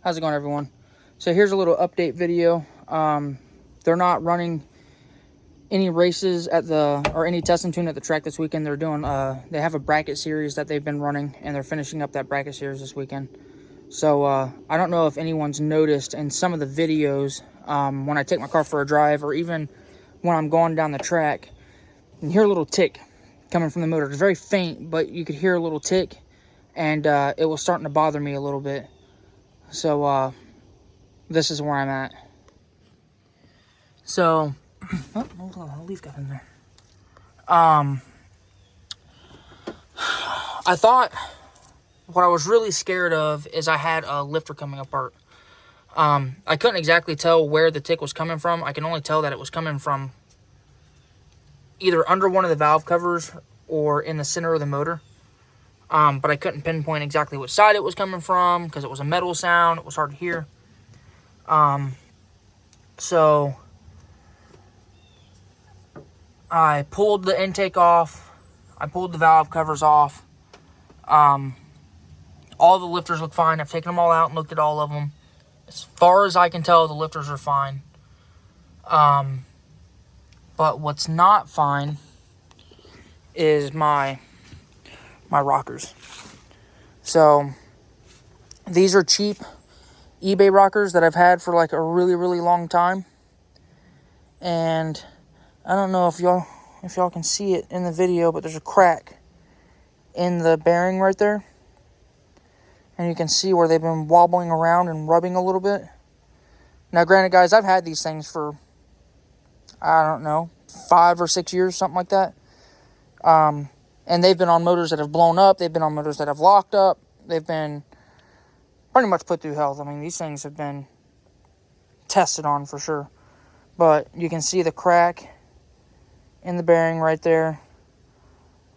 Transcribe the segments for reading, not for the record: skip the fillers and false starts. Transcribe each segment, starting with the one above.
How's it going, everyone? So here's a little update video. They're not running any races at or any test and tune at the track this weekend. They're doing, they have a bracket series that they've been running, and they're finishing up that bracket series this weekend. So I don't know if anyone's noticed in some of the videos, when I take my car for a drive, or even when I'm going down the track, you hear a little tick coming from the motor. It's very faint, but you could hear a little tick, and it was starting to bother me a little bit. So this is where I'm at. So, oh, a leaf got in there. I thought what I was really scared of is I had a lifter coming apart. I couldn't exactly tell where the tick was coming from. I can only tell that it was coming from either under one of the valve covers or in the center of the motor. But I couldn't pinpoint exactly which side it was coming from because it was a metal sound. It was hard to hear. So I pulled the intake off. I pulled the valve covers off. All the lifters look fine. I've taken them all out and looked at all of them. As far as I can tell, the lifters are fine. But what's not fine is my rockers. So these are cheap eBay rockers that I've had for like a really, really long time. And I don't know if y'all can see it in the video, but there's a crack in the bearing right there. And you can see where they've been wobbling around and rubbing a little bit. Now, granted, guys, I've had these things for, I don't know, 5 or 6 years, something like that. And they've been on motors that have blown up. They've been on motors that have locked up. They've been pretty much put through hell. I mean, these things have been tested on for sure. But you can see the crack in the bearing right there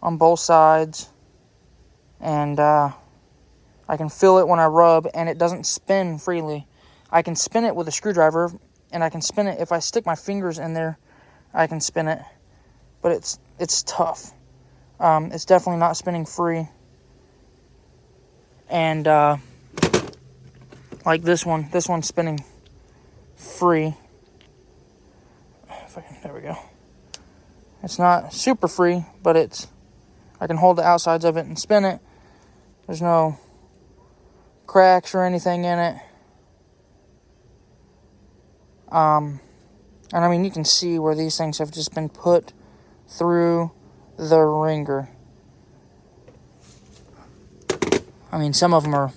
on both sides. And I can feel it when I rub, and it doesn't spin freely. I can spin it with a screwdriver, and I can spin it if I stick my fingers in there. I can spin it, but it's tough. It's definitely not spinning free. And like this one's spinning free. There we go. It's not super free, but I can hold the outsides of it and spin it. There's no cracks or anything in it. And I mean, you can see where these things have just been put through the ringer. I mean, some of them are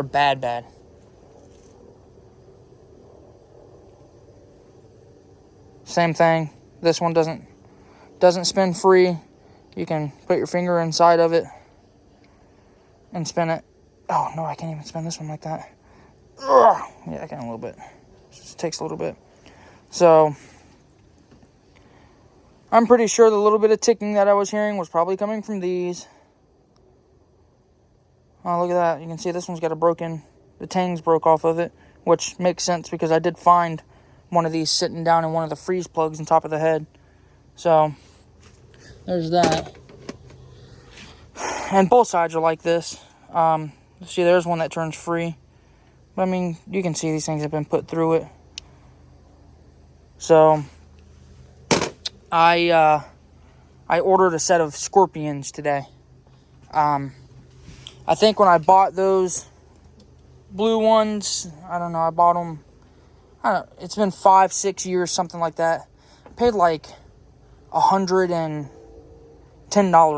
bad. Same thing. This one doesn't spin free. You can put your finger inside of it and spin it. Oh no, I can't even spin this one like that. Ugh. Yeah, I can a little bit. It just takes a little bit. So I'm pretty sure the little bit of ticking that I was hearing was probably coming from these. Oh, look at that. You can see this one's got the tangs broke off of it, which makes sense because I did find one of these sitting down in one of the freeze plugs on top of the head. So there's that. And both sides are like this. See, there's one that turns free. But I mean, you can see these things have been put through it. So I ordered a set of Scorpions today. I think when I bought those blue ones, I don't know, I bought them, it's been 5-6 years, something like that. I paid like $110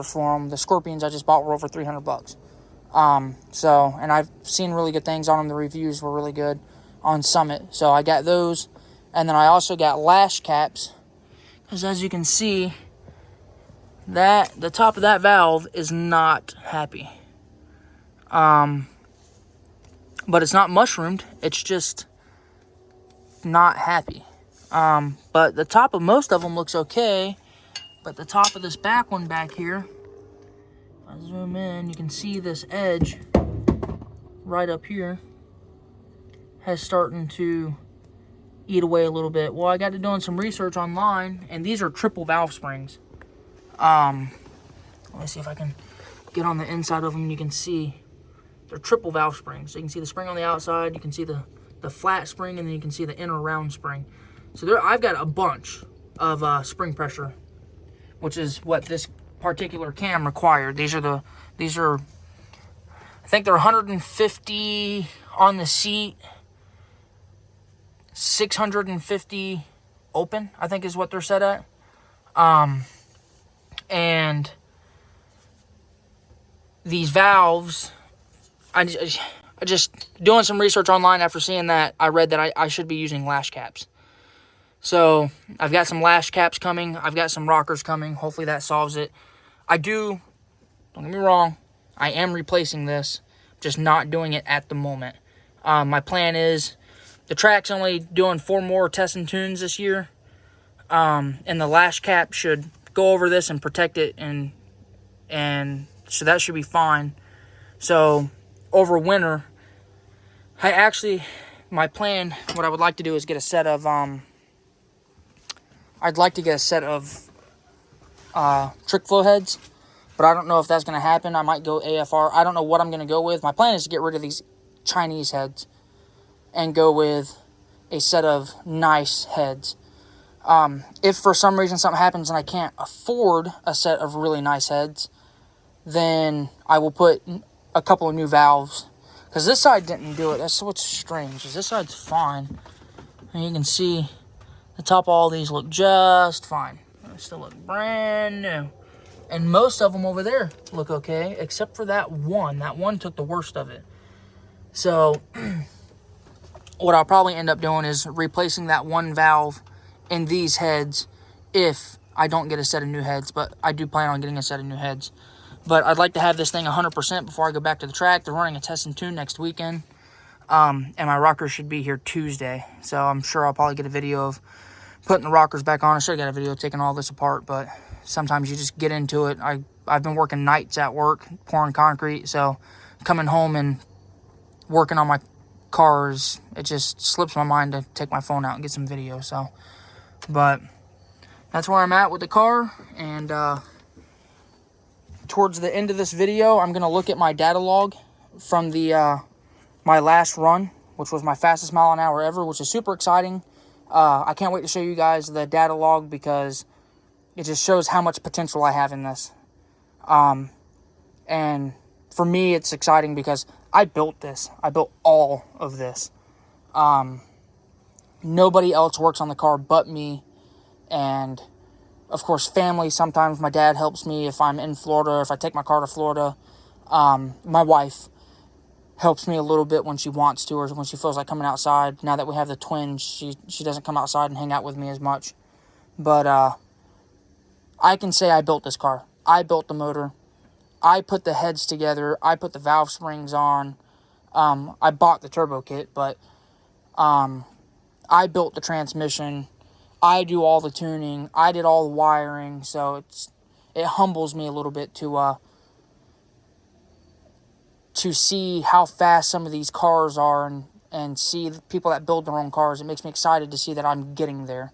for them. The Scorpions I just bought were over $300. So, and I've seen really good things on them. The reviews were really good on Summit. So I got those. And then I also got lash caps. Because as you can see, the top of that valve is not happy. But it's not mushroomed. It's just not happy. But the top of most of them looks okay. But the top of this back one back here, if I zoom in, you can see this edge right up here has starting to eat away a little bit. Well, I got to doing some research online, and these are triple valve springs. Let me see if I can get on the inside of them. You can see they're triple valve springs. So you can see the spring on the outside, you can see the flat spring, and then you can see the inner round spring. So I've got a bunch of spring pressure, which is what this particular cam required. These are, I think they're 150 on the seat, 650 open, I think is what they're set at. And these valves, I just doing some research online after seeing that, I read that I should be using lash caps. So I've got some lash caps coming. I've got some rockers coming. Hopefully that solves it. Don't get me wrong, I am replacing this, just not doing it at the moment. My plan is, the track's only doing 4 more tests and tunes this year. And the lash cap should go over this and protect it, and so that should be fine. So over winter, my plan, what I would like to do is get a set of, I'd like to get a set of trick flow heads, but I don't know if that's going to happen. I might go AFR. I don't know what I'm going to go with. My plan is to get rid of these Chinese heads and go with a set of nice heads. If for some reason something happens and I can't afford a set of really nice heads, then I will put a couple of new valves. Because this side didn't do it. That's what's strange, is this side's fine. And you can see the top of all these look just fine. They still look brand new. And most of them over there look okay, except for that one. That one took the worst of it. So what I'll probably end up doing is replacing that one valve in these heads if I don't get a set of new heads. But I do plan on getting a set of new heads. But I'd like to have this thing 100% before I go back to the track. They're running a test and tune next weekend. And my rockers should be here Tuesday. So I'm sure I'll probably get a video of putting the rockers back on. I should have got a video of taking all this apart, but sometimes you just get into it. I've been working nights at work, pouring concrete, so coming home and working on my cars, it just slips my mind to take my phone out and get some video. So, but that's where I'm at with the car. And towards the end of this video, I'm going to look at my data log from the my last run, which was my fastest mile an hour ever, which is super exciting. I can't wait to show you guys the data log because it just shows how much potential I have in this. And for me, it's exciting because I built this. I built all of this. Nobody else works on the car but me. And, of course, family. Sometimes my dad helps me if I'm in Florida, if I take my car to Florida. My wife helps me a little bit when she wants to, or when she feels like coming outside. Now that we have the twins, she doesn't come outside and hang out with me as much. But I can say I built this car. I built the motor. I put the heads together. I put the valve springs on. I bought the turbo kit, but I built the transmission. I do all the tuning. I did all the wiring. So it humbles me a little bit to see how fast some of these cars are and see the people that build their own cars. It makes me excited to see that I'm getting there.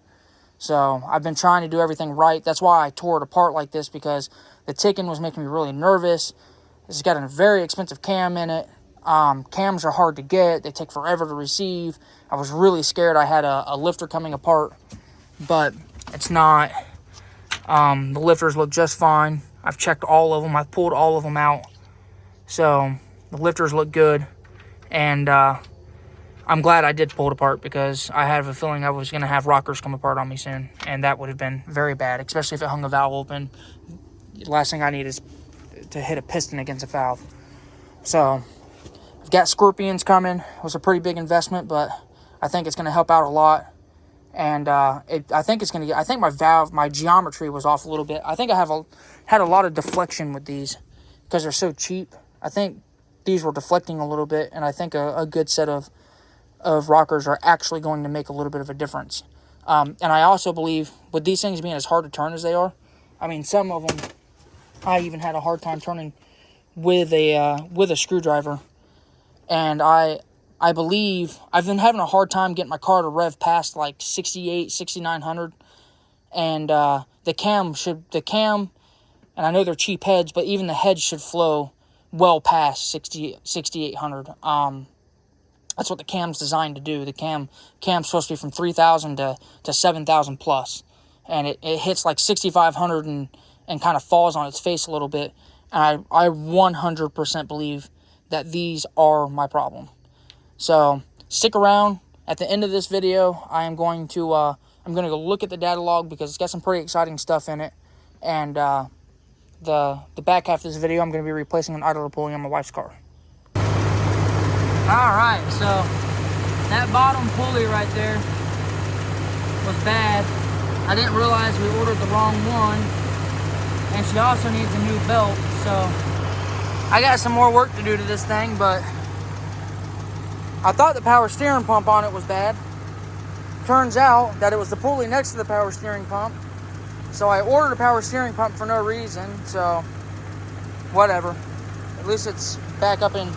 So I've been trying to do everything right. That's why I tore it apart like this, because the ticking was making me really nervous. It's got a very expensive cam in it. Cams are hard to get. They take forever to receive. I was really scared I had a lifter coming apart, but it's not. The lifters look just fine. I've checked all of them. I've pulled all of them out. So the lifters look good, and I'm glad I did pull it apart, because I have a feeling I was going to have rockers come apart on me soon, and that would have been very bad, especially if it hung a valve open. The last thing I need is to hit a piston against a valve. So I've got Scorpions coming. It was a pretty big investment, but I think it's going to help out a lot. And I think it's going to get. I think my geometry was off a little bit. I think I had a lot of deflection with these because they're so cheap. I think these were deflecting a little bit, and I think a good set of rockers are actually going to make a little bit of a difference. And I also believe with these things being as hard to turn as they are, I mean, some of them I even had a hard time turning with a screwdriver. And I believe I've been having a hard time getting my car to rev past like 68, 6,900. And the cam, and I know they're cheap heads, but even the heads should flow well past 6,800. That's what the cam's designed to do. The cam's supposed to be from 3,000 to 7,000 plus. And it hits like 6,500 and kind of falls on its face a little bit. And I 100% believe that these are my problem. So stick around. At the end of this video, I'm going to go look at the data log because it's got some pretty exciting stuff in it. And the back half of this video, I'm going to be replacing an idler pulley on my wife's car. Alright, so that bottom pulley right there was bad. I didn't realize we ordered the wrong one. And she also needs a new belt, so I got some more work to do to this thing, but I thought the power steering pump on it was bad. Turns out that it was the pulley next to the power steering pump. So I ordered a power steering pump for no reason, so whatever. At least it's back up and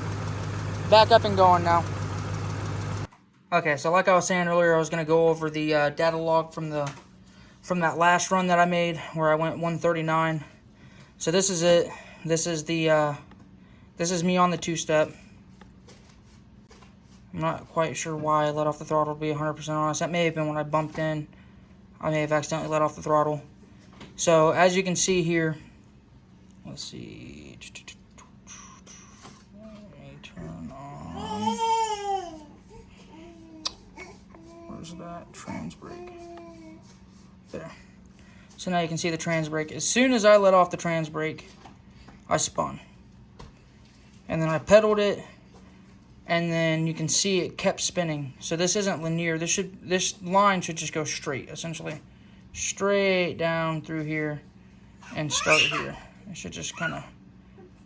going now. Okay, so like I was saying earlier, I was going to go over the data log from that last run that I made where I went 139. So this is it. This is me on the two-step. I'm not quite sure why I let off the throttle, to be 100% honest. That may have been when I bumped in. I may have accidentally let off the throttle. So as you can see here, let's see. Let me turn on. Where's that trans brake? There. So now you can see the trans brake. As soon as I let off the trans brake, I spun. And then I pedaled it, and then you can see it kept spinning. So this isn't linear. This line should just go straight, essentially. Straight down through here and start here. It should just kind of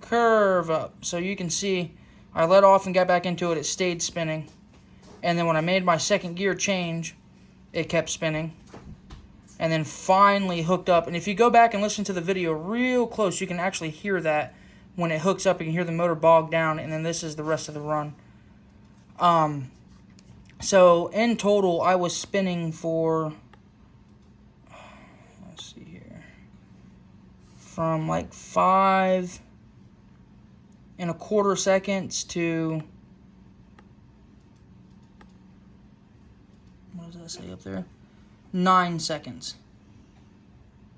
curve up. So you can see I let off and got back into it. It stayed spinning. And then when I made my second gear change, it kept spinning. And then finally hooked up. And if you go back and listen to the video real close, you can actually hear that. When it hooks up, you can hear the motor bog down. And then this is the rest of the run. So in total, I was spinning for, let's see here, from like 5.25 seconds to, what does that say up there? 9 seconds.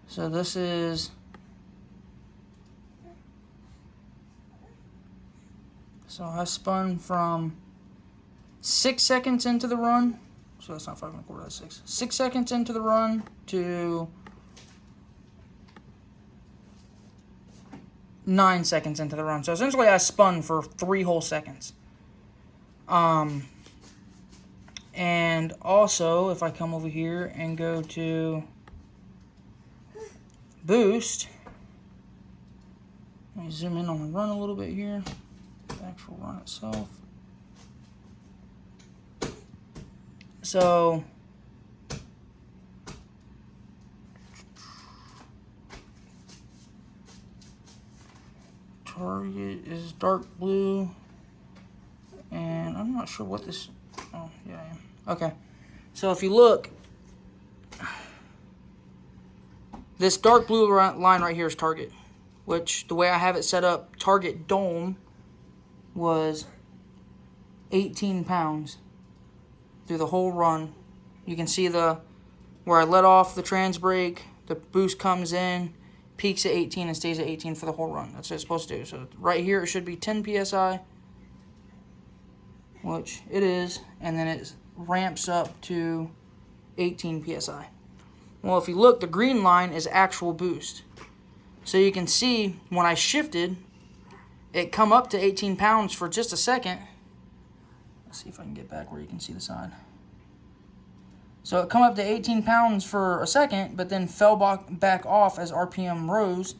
So this is, so I spun from 6 seconds into the run. So that's not 5.25, that's 6. 6 seconds into the run to 9 seconds into the run. So essentially I spun for 3 whole seconds. And also, if I come over here and go to boost, let me zoom in on the run a little bit here, the actual run itself. So, target is dark blue, and I'm not sure what this, oh, yeah, I am. Okay, so if you look, this dark blue line right here is target, which the way I have it set up, target dome was 18 pounds through the whole run. You can see where I let off the trans brake, the boost comes in, peaks at 18 and stays at 18 for the whole run. That's what it's supposed to do. So right here it should be 10 PSI, which it is, and then it ramps up to 18 PSI. Well, if you look, the green line is actual boost. So you can see when I shifted, it come up to 18 pounds for just a second. Let's see if I can get back where you can see the side. So it come up to 18 pounds for a second, but then fell back off as RPM rose,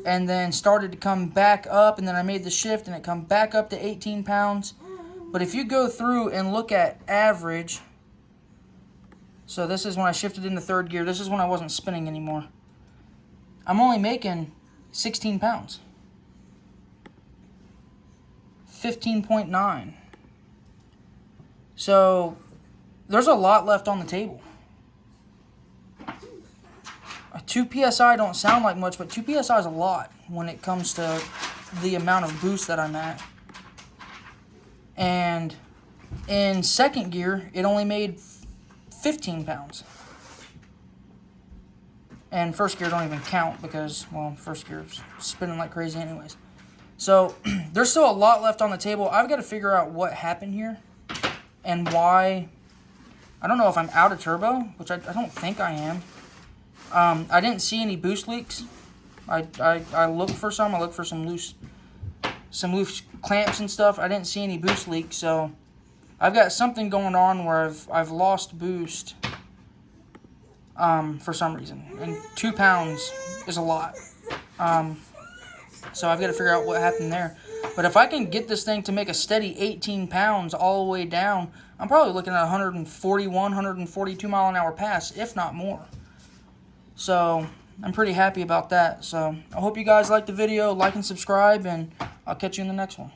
and then started to come back up, and then I made the shift, and it come back up to 18 pounds. But if you go through and look at average, so this is when I shifted into third gear. This is when I wasn't spinning anymore. I'm only making 16 pounds. 15.9. So there's a lot left on the table. 2 PSI don't sound like much, but 2 PSI is a lot when it comes to the amount of boost that I'm at. And in second gear, it only made 15 pounds. And first gear don't even count because, well, first gear's spinning like crazy anyways. So there's still a lot left on the table. I've got to figure out what happened here and why. I don't know if I'm out of turbo, which I don't think I am. I didn't see any boost leaks. I looked for some. I looked for some loose clamps and stuff. I didn't see any boost leaks, so I've got something going on where I've lost boost for some reason. And 2 pounds is a lot. So I've got to figure out what happened there. But if I can get this thing to make a steady 18 pounds all the way down, I'm probably looking at 141, 142 mile an hour pass, if not more. So I'm pretty happy about that. So I hope you guys liked the video. Like and subscribe, and I'll catch you in the next one.